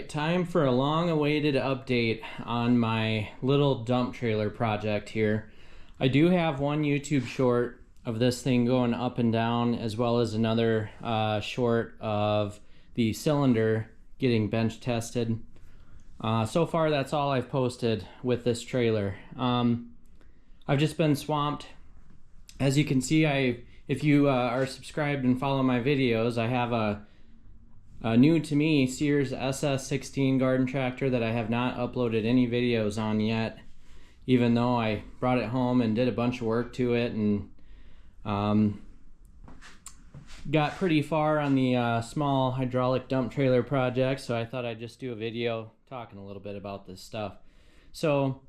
right, time for a long-awaited update on my little dump trailer project here. I do have one YouTube short of this thing going up and down, as well as another short of the cylinder getting bench tested. So far, that's all I've posted with this trailer. I've just been swamped. As you can see, if you are subscribed and follow my videos, I have a new to me Sears SS16 Garden Tractor that I have not uploaded any videos on yet, even though I brought it home and did a bunch of work to it and got pretty far on the small hydraulic dump trailer project, so I thought I'd just do a video talking a little bit about this stuff. So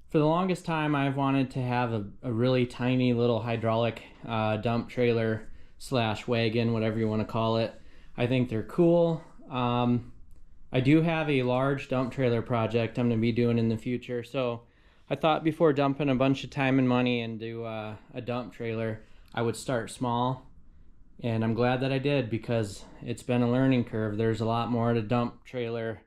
for the longest time, I've wanted to have a really tiny little hydraulic dump trailer slash wagon, whatever you want to call it. I think they're cool. I do have a large dump trailer project I'm going to be doing in the future, so I thought before dumping a bunch of time and money into a dump trailer, I would start small. And I'm glad that I did, because it's been a learning curve. There's a lot more to dump trailer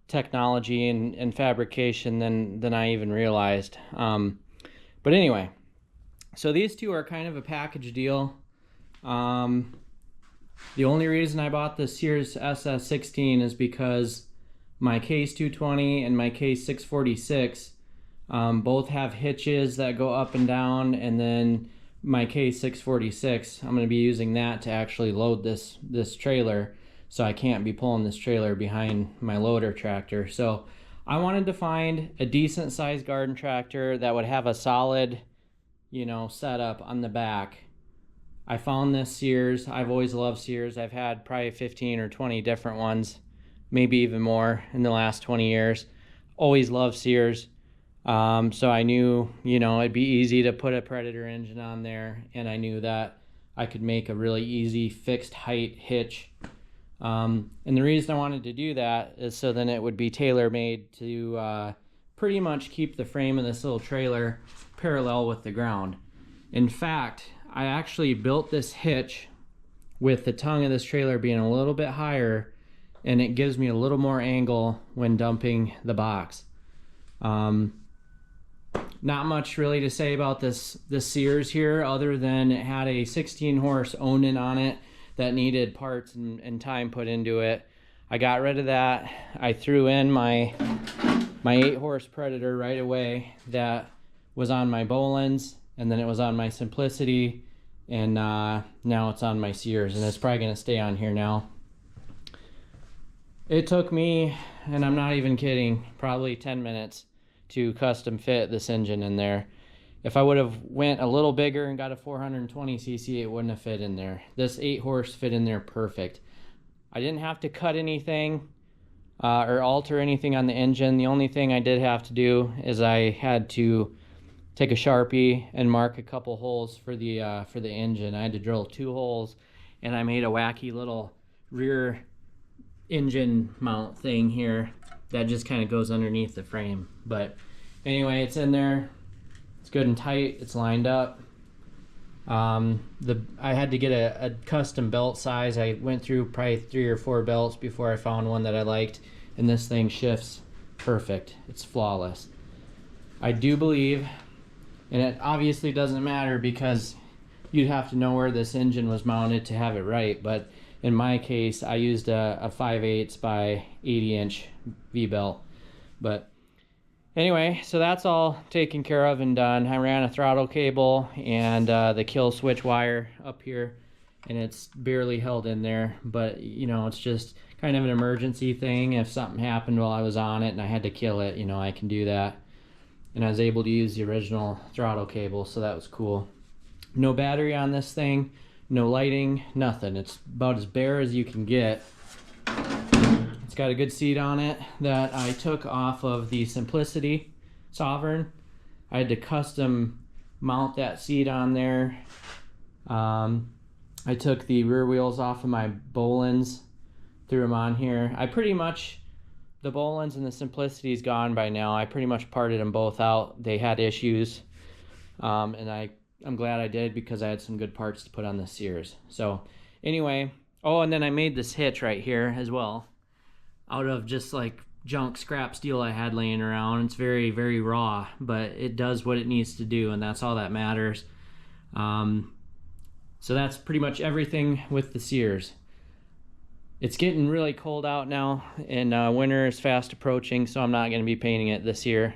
technology and fabrication than I even realized. But anyway, so these two are kind of a package deal. The only reason I bought the Sears SS16 is because my Case 220 and my Case 646 both have hitches that go up and down, and then my Case 646, I'm going to be using that to actually load this trailer, so I can't be pulling this trailer behind my loader tractor. So I wanted to find a decent sized garden tractor that would have a solid, setup on the back. I found this Sears. I've always loved Sears. I've had probably 15 or 20 different ones, maybe even more in the last 20 years. Always loved Sears. So I knew, it'd be easy to put a Predator engine on there, and I knew that I could make a really easy fixed height hitch. And the reason I wanted to do that is so then it would be tailor-made to pretty much keep the frame of this little trailer parallel with the ground. In fact, I actually built this hitch with the tongue of this trailer being a little bit higher, and it gives me a little more angle when dumping the box. Not much really to say about this Sears here, other than it had a 16 horse Onan on it that needed parts and time put into it. I got rid of that. I threw in my 8 horse Predator right away that was on my Bolins, and then it was on my Simplicity, and now it's on my Sears, and it's probably going to stay on here now. It took me, and I'm not even kidding, probably 10 minutes to custom fit this engine in there. If I would have went a little bigger and got a 420cc, it wouldn't have fit in there. This 8 horse fit in there perfect. I didn't have to cut anything or alter anything on the engine. The only thing I did have to do is I had to take a Sharpie and mark a couple holes for the engine. I had to drill 2 holes, and I made a wacky little rear engine mount thing here that just kind of goes underneath the frame. But anyway, it's in there. It's good and tight. It's lined up. I had to get a custom belt size. I went through probably 3 or 4 belts before I found one that I liked, and this thing shifts perfect. It's flawless. I do believe, and it obviously doesn't matter because you'd have to know where this engine was mounted to have it right, but in my case, I used a 5/8 by 80 inch V-belt. But anyway, so that's all taken care of and done. I ran a throttle cable and the kill switch wire up here, and it's barely held in there, but it's just kind of an emergency thing. If something happened while I was on it and I had to kill it, I can do that. And I was able to use the original throttle cable, so that was cool. No battery on this thing, no lighting, nothing. It's about as bare as you can get. It's got a good seat on it that I took off of the Simplicity Sovereign. I had to custom mount that seat on there. I took the rear wheels off of my Bolins, threw them on here. The Bolins and the Simplicity's gone by now. I pretty much parted them both out. They had issues, and I'm glad I did, because I had some good parts to put on the Sears. So anyway, oh, and then I made this hitch right here as well. out of just like junk scrap steel I had laying around. It's very, very raw, but it does what it needs to do, and that's all that matters. So that's pretty much everything with the Sears. It's getting really cold out now, and winter is fast approaching, so I'm not going to be painting it this year.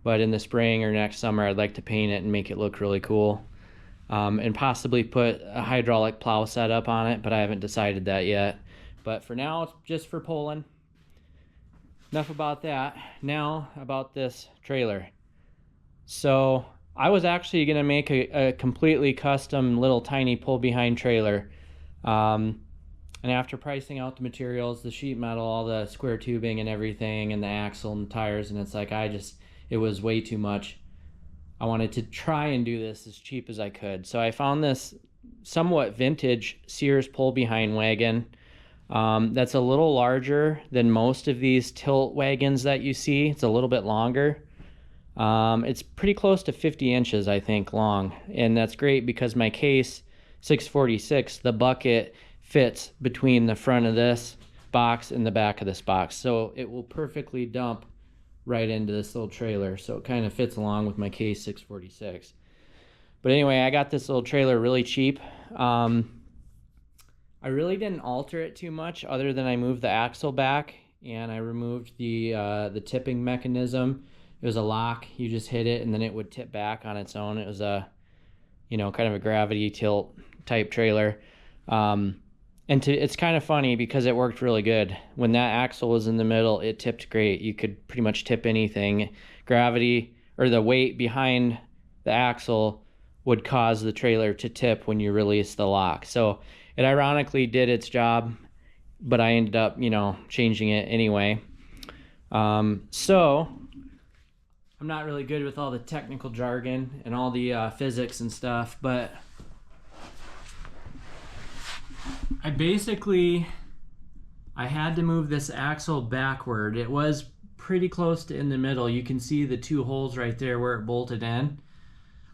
But in the spring or next summer, I'd like to paint it and make it look really cool. And possibly put a hydraulic plow setup on it, but I haven't decided that yet. But for now, it's just for pulling. Enough about that. Now about this trailer. So I was actually going to make a completely custom little tiny pull behind trailer. And after pricing out the materials, the sheet metal, all the square tubing and everything, and the axle and tires, and it's like it was way too much. I wanted to try and do this as cheap as I could. So I found this somewhat vintage Sears pull behind wagon. That's a little larger than most of these tilt wagons that you see. It's a little bit longer. It's pretty close to 50 inches, I think, long. And that's great because my case 646, the bucket fits between the front of this box and the back of this box. So it will perfectly dump right into this little trailer. So it kind of fits along with my case 646. But anyway, I got this little trailer really cheap. I really didn't alter it too much other than I moved the axle back and I removed the tipping mechanism. It was a lock. You just hit it and then it would tip back on its own. It was a, kind of a gravity tilt type trailer. It's kind of funny because it worked really good. When that axle was in the middle, it tipped great. You could pretty much tip anything. Gravity or the weight behind the axle would cause the trailer to tip when you release the lock. So it ironically did its job, but I ended up, changing it anyway. So I'm not really good with all the technical jargon and all the physics and stuff, but I had to move this axle backward. It was pretty close to in the middle. You can see the two holes right there where it bolted in.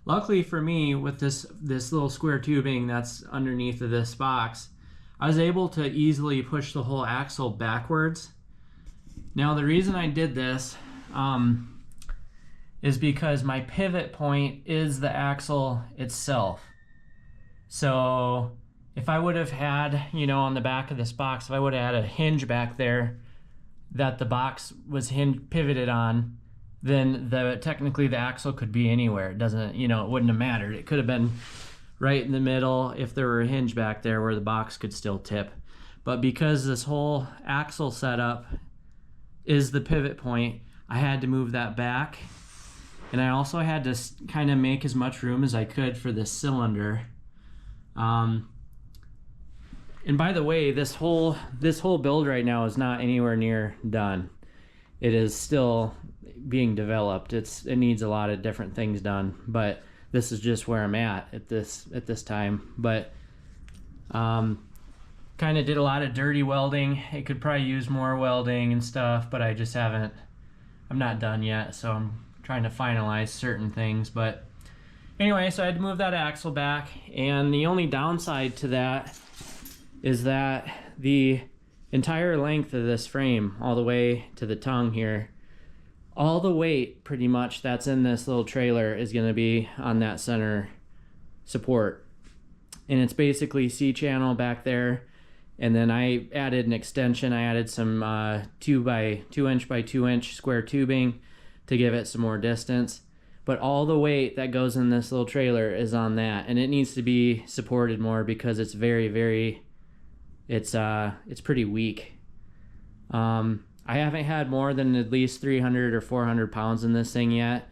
Luckily for me, with this little square tubing that's underneath of this box, I was able to easily push the whole axle backwards. Now the reason I did this is because my pivot point is the axle itself. So if I would have had, on the back of this box, if I would have had a hinge back there that the box was pivoted on, then technically the axle could be anywhere. It doesn't, it wouldn't have mattered. It could have been right in the middle if there were a hinge back there where the box could still tip. But because this whole axle setup is the pivot point, I had to move that back. And I also had to kind of make as much room as I could for this cylinder. And by the way, this whole build right now is not anywhere near done. It is still being developed. It needs a lot of different things done, but this is just where I'm at this time. But kind of did a lot of dirty welding. It could probably use more welding and stuff, but I just haven't. I'm not done yet, so I'm trying to finalize certain things. But anyway, so I had to move that axle back, and the only downside to that is that the entire length of this frame, all the way to the tongue here, all the weight pretty much that's in this little trailer is going to be on that center support. And it's basically C-channel back there. And then I added an extension. I added some 2 by 2 inch by 2 inch square tubing to give it some more distance. But all the weight that goes in this little trailer is on that. And it needs to be supported more because it's very, very, it's pretty weak. I haven't had more than at least 300 or 400 pounds in this thing yet.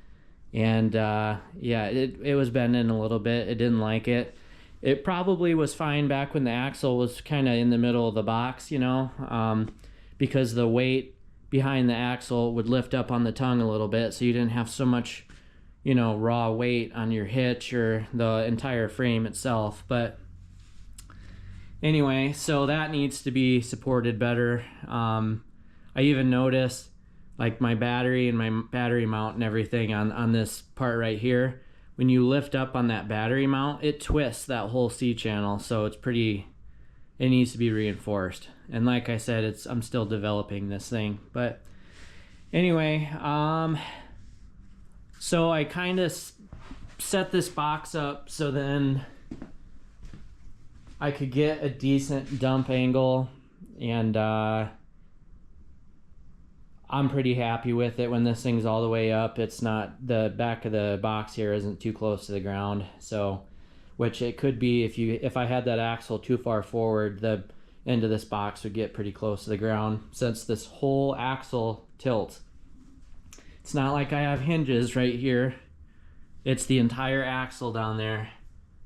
And yeah, it was bending a little bit. It didn't like it. It probably was fine back when the axle was kind of in the middle of the box, because the weight behind the axle would lift up on the tongue a little bit, so you didn't have so much, raw weight on your hitch or the entire frame itself. But anyway, so that needs to be supported better. I even noticed like my battery and my battery mount and everything on this part right here. When you lift up on that battery mount, it twists that whole C-channel, so it's pretty it needs to be reinforced. And like I said, I'm still developing this thing. But anyway, so I kind of set this box up so then I could get a decent dump angle, and I'm pretty happy with it when this thing's all the way up. It's not, the back of the box here isn't too close to the ground, so, which it could be if I had that axle too far forward, the end of this box would get pretty close to the ground since this whole axle tilts. It's not like I have hinges right here. It's the entire axle down there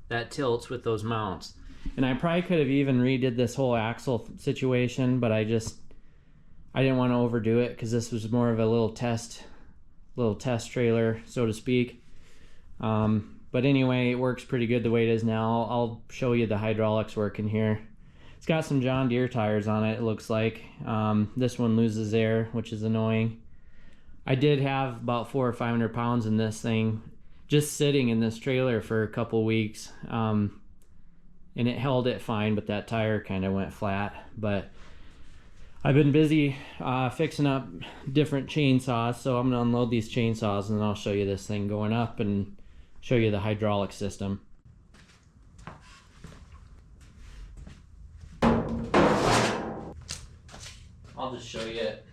that tilts with those mounts. And I probably could have even redid this whole axle situation, but I didn't want to overdo it because this was more of a little test trailer, so to speak. But anyway, it works pretty good the way it is now. I'll show you the hydraulics working here. It's got some John Deere tires on it, it looks like. This one loses air, which is annoying. I did have about 400 or 500 pounds in this thing just sitting in this trailer for a couple weeks, and it held it fine, but that tire kind of went flat. But I've been busy fixing up different chainsaws, so I'm gonna unload these chainsaws and then I'll show you this thing going up and show you the hydraulic system. I'll just show you it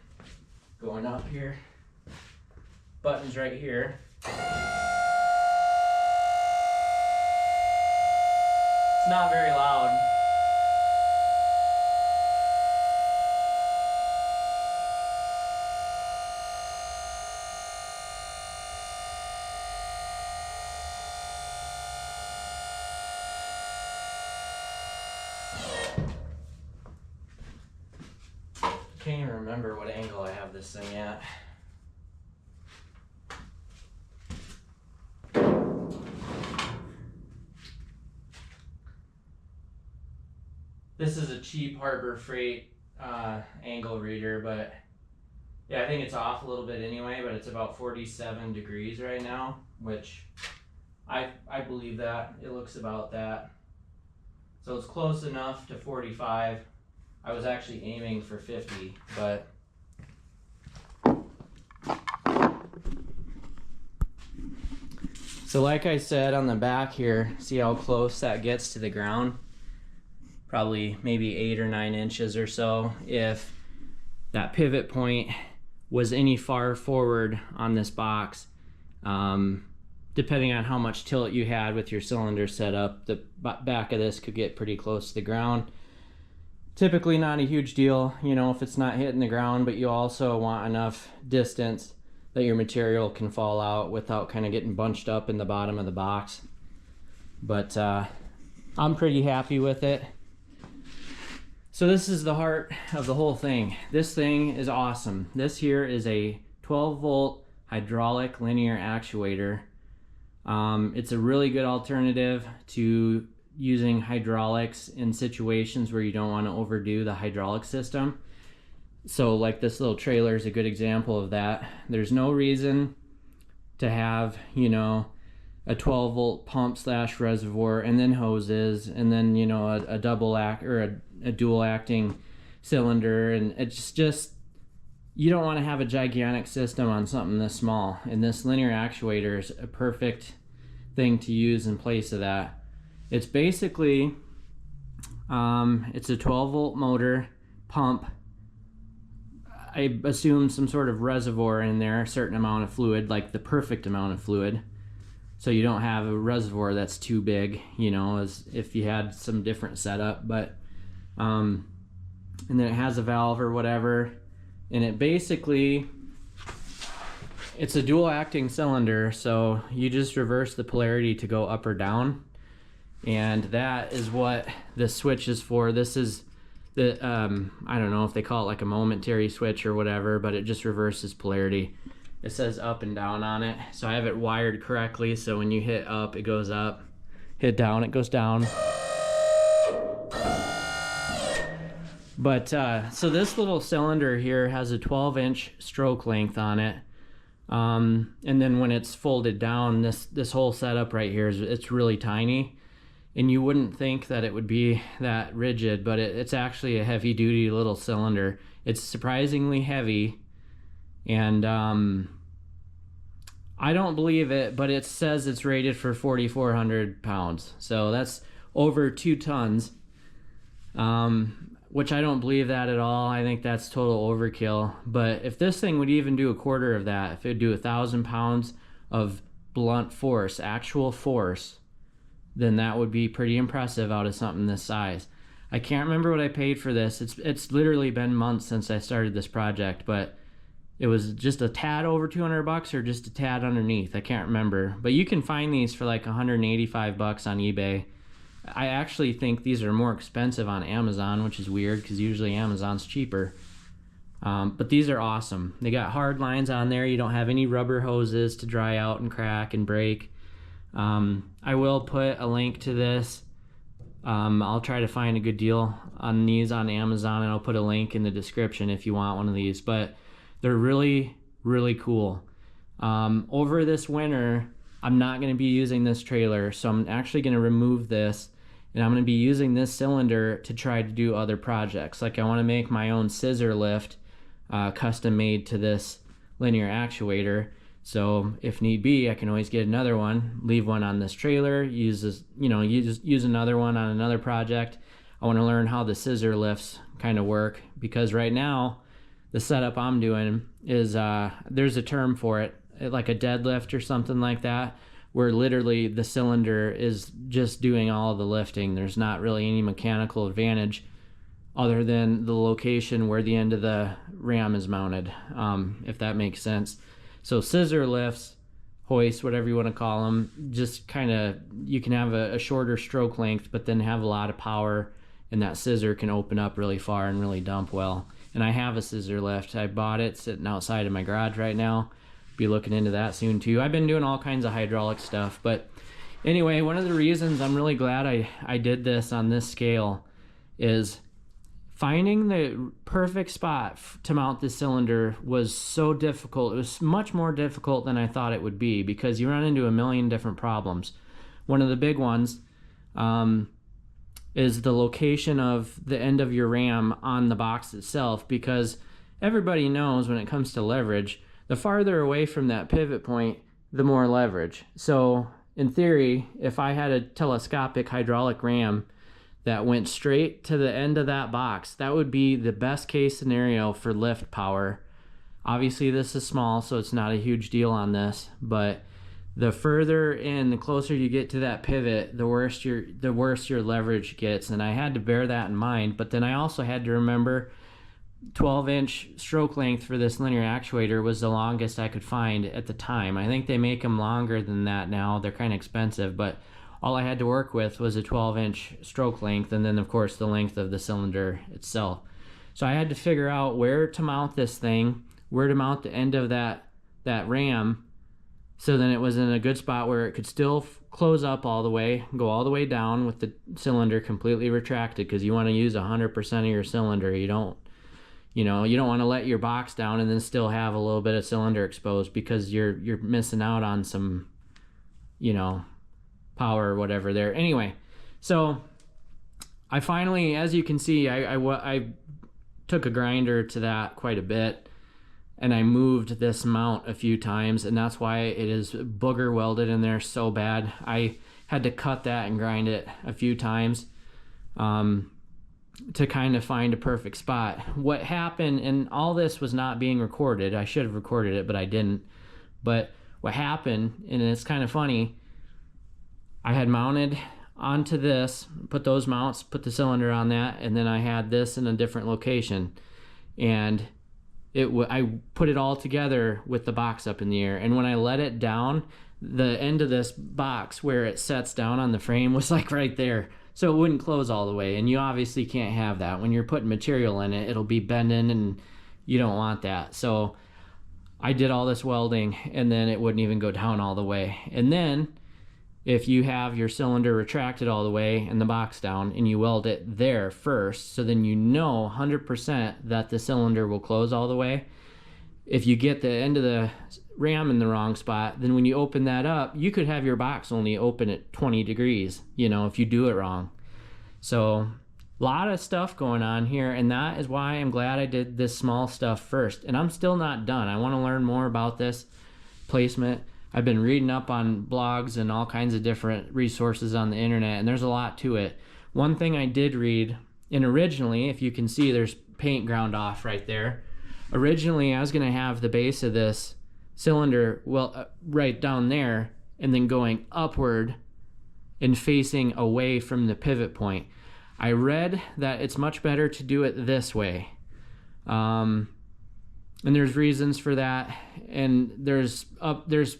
going up here. Buttons right here. It's not very loud. Can't even remember what angle I have this thing at. This is a cheap Harbor Freight angle reader, but yeah, I think it's off a little bit anyway, but it's about 47 degrees right now, which I believe that. It looks about that. So it's close enough to 45. I was actually aiming for 50, but so like I said on the back here, see how close that gets to the ground? Probably maybe 8 or 9 inches or so. If that pivot point was any far forward on this box, depending on how much tilt you had with your cylinder set up, the back of this could get pretty close to the ground. Typically not a huge deal, you know, if it's not hitting the ground, but you also want enough distance that your material can fall out without kind of getting bunched up in the bottom of the box. But I'm pretty happy with it. So this is the heart of the whole thing. This thing is awesome. This here is a 12-volt hydraulic linear actuator. It's a really good alternative to using hydraulics in situations where you don't want to overdo the hydraulic system. So like this little trailer is a good example of that. There's no reason to have, you know, a 12-volt pump slash reservoir and then hoses and then, you know, a double act or a dual acting cylinder, and it's just, you don't want to have a gigantic system on something this small, and this linear actuator is a perfect thing to use in place of that. It's basically it's a 12-volt motor, pump, I assume some sort of reservoir in there, a certain amount of fluid, like the perfect amount of fluid, so you don't have a reservoir that's too big, you know, as if you had some different setup. But and then it has a valve or whatever, and it basically, it's a dual acting cylinder, so you just reverse the polarity to go up or down, and that is what this switch is for. This is the I don't know if they call it like a momentary switch or whatever, but it just reverses polarity. It says up and down on it, so I have it wired correctly, so when you hit up it goes up, hit down it goes down. But so this little cylinder here has a 12-inch stroke length on it, and then when it's folded down, this whole setup right here it's really tiny, and you wouldn't think that it would be that rigid, but it's actually a heavy duty little cylinder. It's surprisingly heavy, and I don't believe it, but it says it's rated for 4,400 pounds, so that's over 2 tons, which I don't believe that at all. I think that's total overkill. But if this thing would even do a quarter of that, if it would do 1,000 pounds of blunt force, actual force, then that would be pretty impressive out of something this size. I can't remember what I paid for this. It's literally been months since I started this project, but it was just a tad over 200 bucks or just a tad underneath. I can't remember. But you can find these for like 185 bucks on eBay. I actually think these are more expensive on Amazon, which is weird because usually Amazon's cheaper. But these are awesome. They got hard lines on there. You don't have any rubber hoses to dry out and crack and break. I will put a link to this. I'll try to find a good deal on these on Amazon, and I'll put a link in the description if you want one of these. But they're really, really cool. Over this winter, I'm not going to be using this trailer, so I'm actually going to remove this, and I'm going to be using this cylinder to try to do other projects. Like I want to make my own scissor lift, custom made to this linear actuator. So if need be, I can always get another one, leave one on this trailer, use this, use another one on another project. I want to learn how the scissor lifts kind of work, because right now the setup I'm doing is there's a term for it, like a deadlift or something like that, where literally the cylinder is just doing all the lifting. There's not really any mechanical advantage other than the location where the end of the ram is mounted, if that makes sense. So scissor lifts, hoists, whatever you want to call them, just kind of, you can have a shorter stroke length, but then have a lot of power, and that scissor can open up really far and really dump well. And I have a scissor lift. I bought it sitting outside of my garage right now. Be looking into that soon too. I've been doing all kinds of hydraulic stuff, but anyway, one of the reasons I'm really glad I did this on this scale is finding the perfect spot to mount this cylinder was so difficult. It was much more difficult than I thought it would be, because you run into a million different problems. One of the big ones is the location of the end of your ram on the box itself, because everybody knows when it comes to leverage, the farther away from that pivot point, the more leverage. So in theory, if I had a telescopic hydraulic ram that went straight to the end of that box, that would be the best case scenario for lift power. Obviously this is small, so it's not a huge deal on this, but the further in, the closer you get to that pivot, the worse your leverage gets. And I had to bear that in mind, but then I also had to remember 12-inch stroke length for this linear actuator was the longest I could find at the time. I think they make them longer than that now. They're kind of expensive, but all I had to work with was a 12-inch stroke length, and then of course the length of the cylinder itself. So I had to figure out where to mount this thing, where to mount the end of that ram, so then it was in a good spot where it could still close up all the way, go all the way down with the cylinder completely retracted, because you want to use 100% of your cylinder. You don't want to let your box down and then still have a little bit of cylinder exposed, because you're missing out on some, power or whatever there. Anyway, so I finally, as you can see, I took a grinder to that quite a bit, and I moved this mount a few times, and that's why it is booger welded in there so bad. I had to cut that and grind it a few times to kind of find a perfect spot. What happened, and all this was not being recorded, I should have recorded it, but I didn't. But what happened, and it's kind of funny, I had mounted onto this, put those mounts, put the cylinder on that, and then I had this in a different location, and I put it all together with the box up in the air, and when I let it down, the end of this box where it sets down on the frame was like right there, so it wouldn't close all the way, and you obviously can't have that. When you're putting material in it, it'll be bending, and you don't want that. So I did all this welding, and then it wouldn't even go down all the way. And then if you have your cylinder retracted all the way and the box down, and you weld it there first, so then 100% that the cylinder will close all the way, if you get the end of the ram in the wrong spot, then when you open that up, you could have your box only open at 20 degrees, you know, if you do it wrong. So a lot of stuff going on here, and that is why I'm glad I did this small stuff first. And I'm still not done. I want to learn more about this placement. I've been reading up on blogs and all kinds of different resources on the internet, and there's a lot to it. One thing I did read, and originally, if you can see, there's paint ground off right there. Originally, I was going to have the base of this cylinder, well, right down there, and then going upward and facing away from the pivot point. I read that it's much better to do it this way. And there's reasons for that, and there's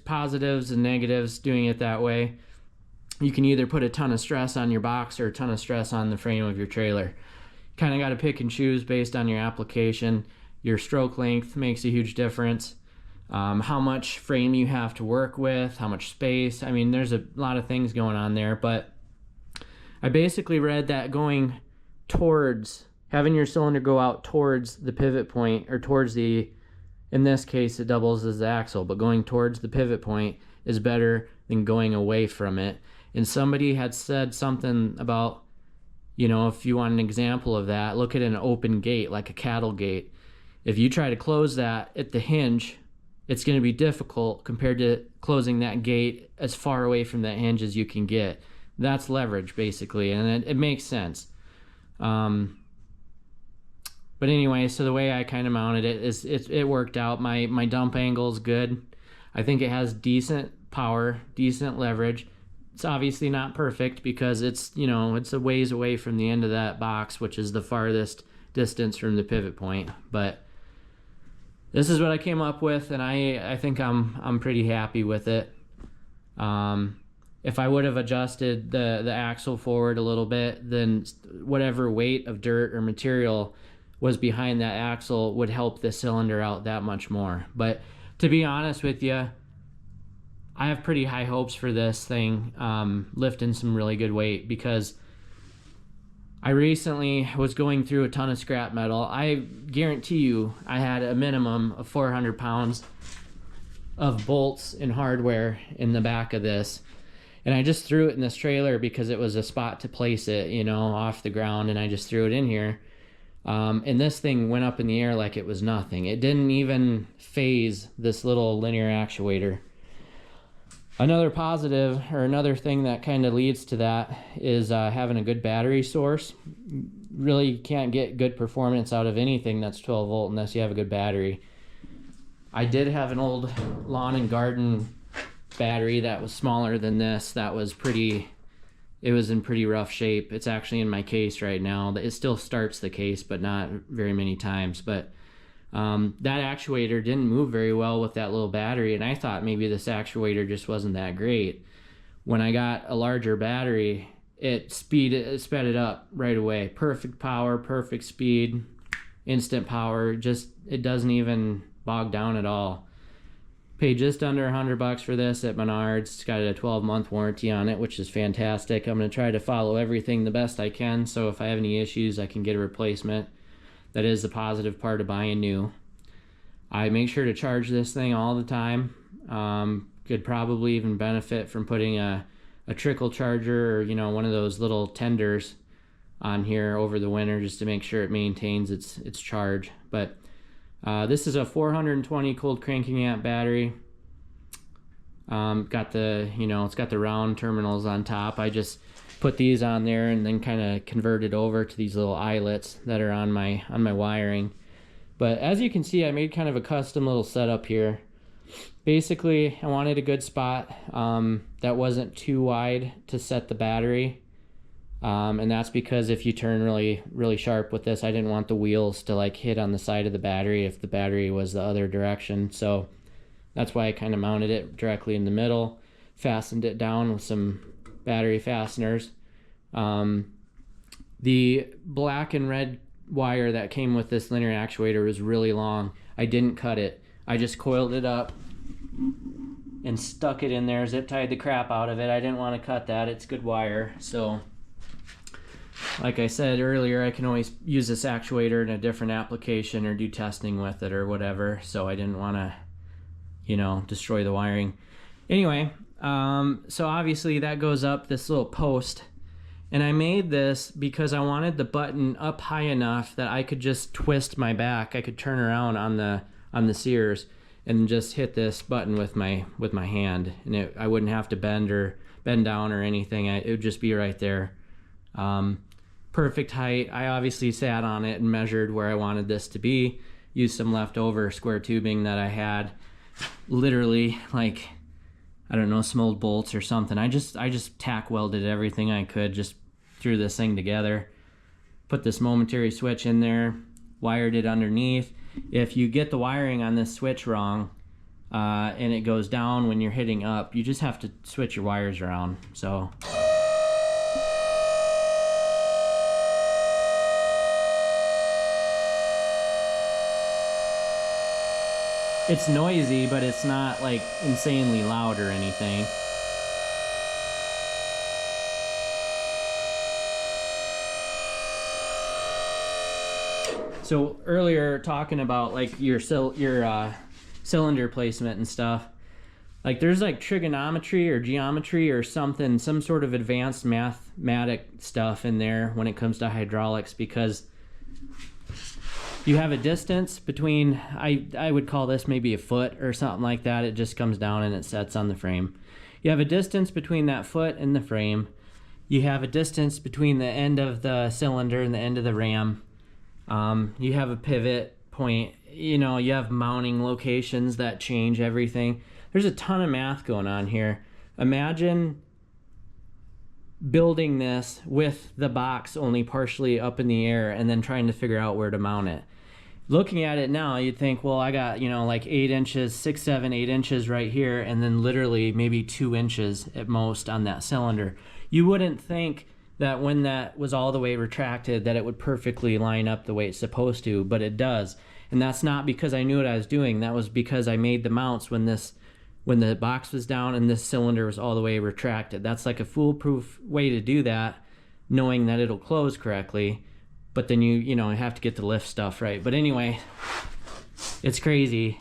positives and negatives doing it that way. You can either put a ton of stress on your box or a ton of stress on the frame of your trailer. Kind of got to pick and choose based on your application. Your stroke length makes a huge difference. How much frame you have to work with, how much space. I mean, there's a lot of things going on there, but I basically read that going towards, having your cylinder go out towards the pivot point, or towards the, in this case it doubles as the axle, but going towards the pivot point is better than going away from it. And somebody had said something about, you know, if you want an example of that, look at an open gate, like a cattle gate. If you try to close that at the hinge, it's going to be difficult compared to closing that gate as far away from that hinge as you can get. That's leverage, basically, and it makes sense. But anyway, so the way I kind of mounted it is it worked out. My dump angle is good. I think it has decent power, decent leverage. It's obviously not perfect because it's, you know, it's a ways away from the end of that box, which is the farthest distance from the pivot point. But this is what I came up with, and I think I'm pretty happy with it. If I would have adjusted the axle forward a little bit, then whatever weight of dirt or material was behind that axle would help the cylinder out that much more. But to be honest with you, I have pretty high hopes for this thing lifting some really good weight, because I recently was going through a ton of scrap metal. I guarantee you I had a minimum of 400 pounds of bolts and hardware in the back of this. And I just threw it in this trailer because it was a spot to place it, you know, off the ground, and I just threw it in here. And this thing went up in the air like it was nothing. It didn't even phase this little linear actuator. Another positive, or another thing that kind of leads to that, is having a good battery source. Really can't get good performance out of anything that's 12 volt unless you have a good battery. I did have an old lawn and garden battery that was smaller than this. That was it was in pretty rough shape. It's actually in my case right now. It still starts the case, but not very many times. But that actuator didn't move very well with that little battery, and I thought maybe this actuator just wasn't that great. When I got a larger battery, it sped it up right away. Perfect power, perfect speed, instant power. Just, it doesn't even bog down at all. Paid just under $100 for this at Menards. It's got a 12-month warranty on it, which is fantastic. I'm going to try to follow everything the best I can, so if I have any issues, I can get a replacement. That is the positive part of buying new. I make sure to charge this thing all the time. Could probably even benefit from putting a trickle charger, or, you know, one of those little tenders on here over the winter, just to make sure it maintains its charge. But this is a 420 cold cranking amp battery. Got the, you know, it's got the round terminals on top. I just put these on there and then kind of converted over to these little eyelets that are on my wiring. But as you can see, I made kind of a custom little setup here. Basically, I wanted a good spot that wasn't too wide to set the battery. And that's because if you turn really sharp with this, I didn't want the wheels to like hit on the side of the battery if the battery was the other direction. So that's why I kind of mounted it directly in the middle, fastened it down with some battery fasteners. The black and red wire that came with this linear actuator was really long. I didn't cut it. I just coiled it up and stuck it in there, zip tied the crap out of it. I didn't want to cut that. It's good wire. So like I said earlier, I can always use this actuator in a different application or do testing with it or whatever, so I didn't want to, you know, destroy the wiring. Anyway, so obviously that goes up this little post, and I made this because I wanted the button up high enough that I could just twist my back. I could turn around on the Sears and just hit this button with my hand, and I wouldn't have to bend down or anything. It would just be right there. Perfect height. I obviously sat on it and measured where I wanted this to be, used some leftover square tubing that I had, literally like, I don't know, some old bolts or something. I just tack welded everything I could, just threw this thing together, put this momentary switch in there, wired it underneath. If you get the wiring on this switch wrong, and it goes down when you're hitting up, you just have to switch your wires around. So it's noisy, but it's not like insanely loud or anything. So earlier talking about like your cylinder placement and stuff, like there's like trigonometry or geometry or something, some sort of advanced mathematic stuff in there when it comes to hydraulics, because you have a distance between, I would call this maybe a foot or something like that. It just comes down and it sets on the frame. You have a distance between that foot and the frame. You have a distance between the end of the cylinder and the end of the ram. You have a pivot point, you know, you have mounting locations that change everything. There's a ton of math going on here. Imagine building this with the box only partially up in the air and then trying to figure out where to mount it. Looking at it now, you'd think, well, I got, you know, like 8 inches, 6, 7, 8 inches right here, and then literally maybe 2 inches at most on that cylinder. You wouldn't think that when that was all the way retracted that it would perfectly line up the way it's supposed to, but it does. And that's not because I knew what I was doing. That was because I made the mounts when the box was down and this cylinder was all the way retracted. That's like a foolproof way to do that, knowing that it'll close correctly. But then you know, have to get the lift stuff right. But anyway, it's crazy.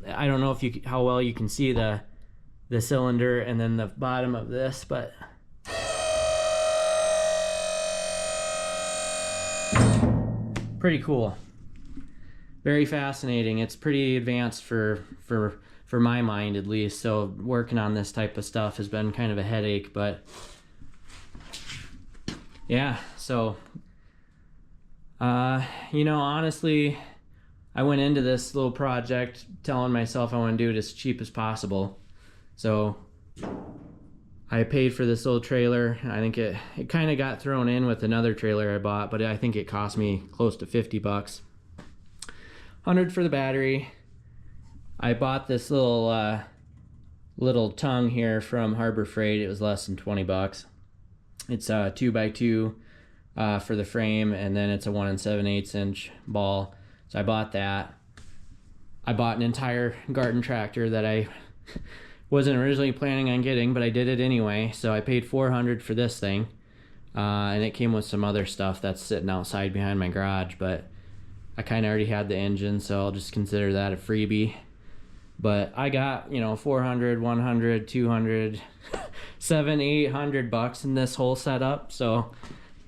I don't know how well you can see the cylinder and then the bottom of this, but pretty cool. Very fascinating. It's pretty advanced for my mind, at least. So working on this type of stuff has been kind of a headache, but yeah. So you know, honestly, I went into this little project telling myself I want to do it as cheap as possible. So I paid for this little trailer. I think it kind of got thrown in with another trailer I bought, but I think it cost me close to 50 bucks. 100 for the battery. I bought this little tongue here from Harbor Freight. It was less than 20 bucks. It's a 2x2 for the frame, and then it's a 1 7/8 inch ball. So I bought that. I bought an entire garden tractor that I wasn't originally planning on getting, but I did it anyway. So I paid $400 for this thing, and it came with some other stuff that's sitting outside behind my garage, but I kind of already had the engine, so I'll just consider that a freebie. But I got, you know, 400, 100, 200, 700, 800 bucks in this whole setup. So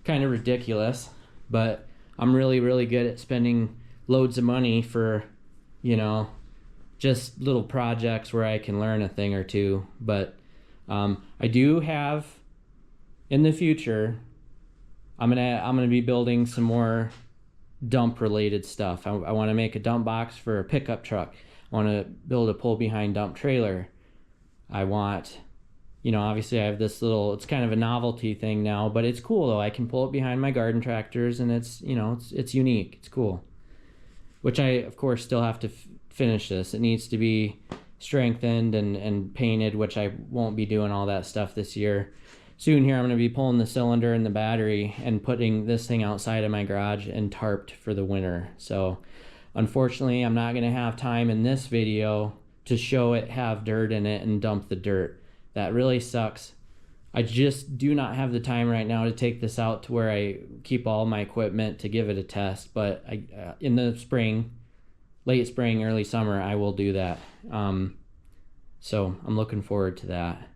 kind of ridiculous, but I'm really, really good at spending loads of money for, you know, just little projects where I can learn a thing or two. But I do have in the future, I'm gonna be building some more dump related stuff. I want to make a dump box for a pickup truck. I want to build a pull behind dump trailer. I want, you know, obviously I have this little, it's kind of a novelty thing now, but it's cool though. I can pull it behind my garden tractors, and it's, you know, it's unique. It's cool. Which I, of course, still have to finish this. It needs to be strengthened and painted, which I won't be doing all that stuff this year. Soon here I'm going to be pulling the cylinder and the battery and putting this thing outside of my garage and tarped for the winter. So unfortunately, I'm not going to have time in this video to show it have dirt in it and dump the dirt. That really sucks. I just do not have the time right now to take this out to where I keep all my equipment to give it a test. But in the spring, late spring, early summer, I will do that. So I'm looking forward to that.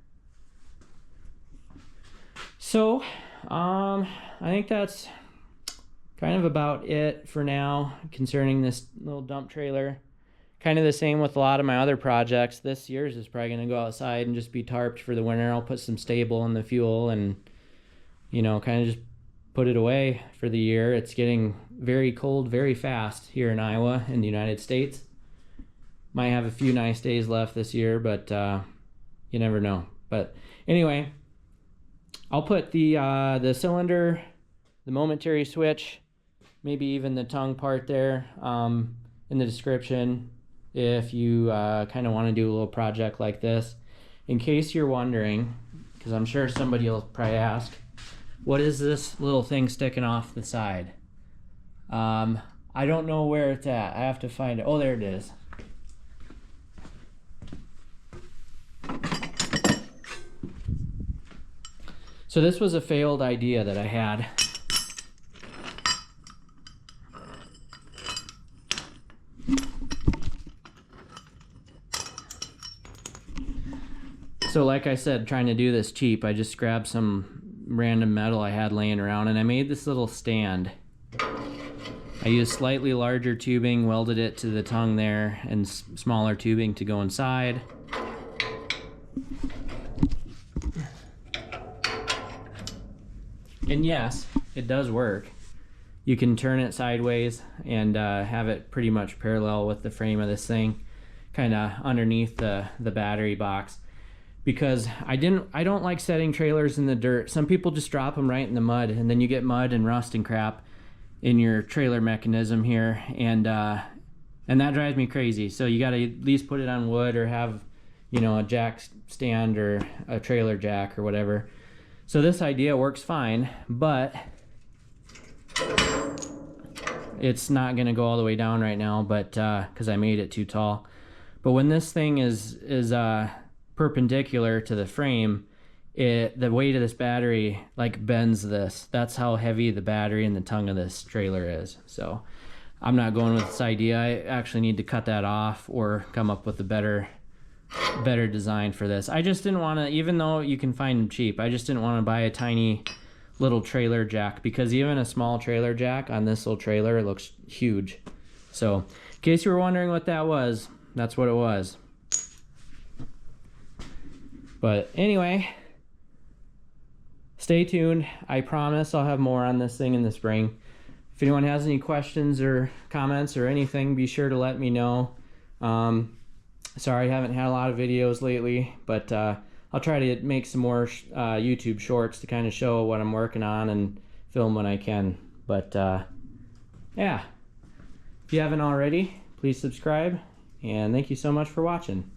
So I think that's kind of about it for now concerning this little dump trailer. Kind of the same with a lot of my other projects. This year's is probably going to go outside and just be tarped for the winter. I'll put some stable in the fuel and, you know, kind of just put it away for the year. It's getting very cold very fast here in Iowa in the United States. Might have a few nice days left this year, but you never know. But anyway, I'll put the cylinder, the momentary switch, maybe even the tongue part there in the description if you kind of want to do a little project like this. In case you're wondering, because I'm sure somebody will probably ask, what is this little thing sticking off the side? I don't know where it's at. I have to find it. Oh, there it is. So this was a failed idea that I had. So like I said, trying to do this cheap, I just grabbed some random metal I had laying around and I made this little stand. I used slightly larger tubing, welded it to the tongue there, and smaller tubing to go inside. And yes, it does work. You can turn it sideways and have it pretty much parallel with the frame of this thing, kind of underneath the battery box. Because I don't like setting trailers in the dirt. Some people just drop them right in the mud, and then you get mud and rust and crap in your trailer mechanism here, and that drives me crazy. So you got to at least put it on wood or have, you know, a jack stand or a trailer jack or whatever. So this idea works fine, but it's not going to go all the way down right now, but because I made it too tall. But when this thing is perpendicular to the frame, the weight of this battery like bends this. That's how heavy the battery and the tongue of this trailer is. So I'm not going with this idea. I actually need to cut that off or come up with a better design for this. I just didn't want to, even though you can find them cheap, I just didn't want to buy a tiny little trailer jack, because even a small trailer jack on this little trailer looks huge. So in case you were wondering what that was, that's what it was. But anyway, stay tuned. I promise I'll have more on this thing in the spring. If anyone has any questions or comments or anything, be sure to let me know. Sorry I haven't had a lot of videos lately, but I'll try to make some more YouTube shorts to kind of show what I'm working on and film when I can. But yeah, if you haven't already, please subscribe, and thank you so much for watching.